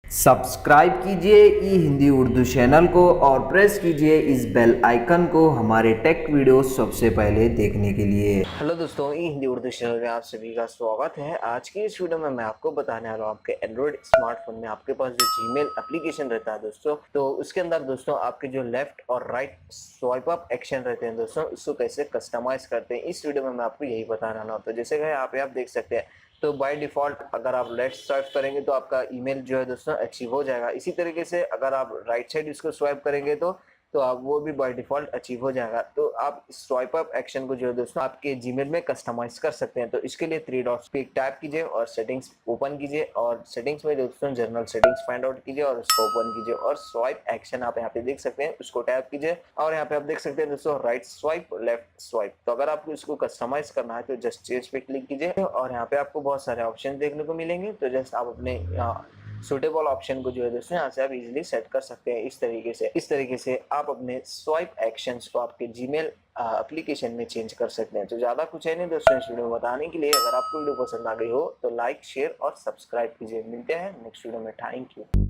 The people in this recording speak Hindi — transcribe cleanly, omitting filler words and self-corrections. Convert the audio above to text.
सब्सक्राइब कीजिए ई हिंदी उर्दू चैनल को और प्रेस कीजिए इस बेल आइकन को हमारे टेक वीडियो सबसे पहले देखने के लिए। हेलो दोस्तों, ई हिंदी उर्दू चैनल में आप सभी का स्वागत है। आज की इस वीडियो में मैं आपको बताने वाला हूँ आपके एंड्रॉइड स्मार्टफोन में आपके पास जो जीमेल एप्लीकेशन रहता है दोस्तों, तो उसके अंदर दोस्तों आपके जो लेफ्ट और राइट स्वाइप अप एक्शन रहते हैं दोस्तों, उसको कैसे कस्टमाइज करते हैं इस वीडियो में मैं आपको यही बताने वाला हूँ। तो जैसे कि आप देख सकते हैं, तो बाय डिफॉल्ट अगर आप लेफ्ट स्वाइप करेंगे तो आपका ईमेल जो है दोस्तों अचीव हो जाएगा। इसी तरीके से अगर आप राइट साइड इसको स्वाइप करेंगे तो आप वो भी बाय डिफॉल्ट अचीव हो जाएगा। तो आप स्वाइप अप एक्शन को जो है दोस्तों आपके जीमेल में कस्टमाइज कर सकते हैं। तो इसके लिए थ्री डॉट्स पे टैप कीजिए और सेटिंग्स ओपन कीजिए और सेटिंग्स में दोस्तों जनरल सेटिंग्स फाइंड आउट कीजिए और उसको ओपन कीजिए और स्वाइप एक्शन आप यहाँ पे देख सकते हैं, उसको टैप कीजिए और यहाँ पे आप देख सकते हैं दोस्तों राइट स्वाइप लेफ्ट स्वाइप। तो अगर आपको इसको कस्टमाइज करना है तो जस्ट चेंज पे क्लिक कीजिए और यहाँ पे आपको बहुत सारे ऑप्शन देखने को मिलेंगे। तो जस्ट आप अपने सुटेबल ऑप्शन को जो है दोस्तों यहाँ से आप इजीली सेट कर सकते हैं। इस तरीके से आप अपने स्वाइप एक्शंस को आपके जीमेल एप्लीकेशन में चेंज कर सकते हैं। तो ज्यादा कुछ है नहीं दोस्तों इस वीडियो में बताने के लिए। अगर आपको वीडियो पसंद आ गई हो तो लाइक शेयर और सब्सक्राइब कीजिए। मिलते हैं नेक्स्ट वीडियो में। Thank you.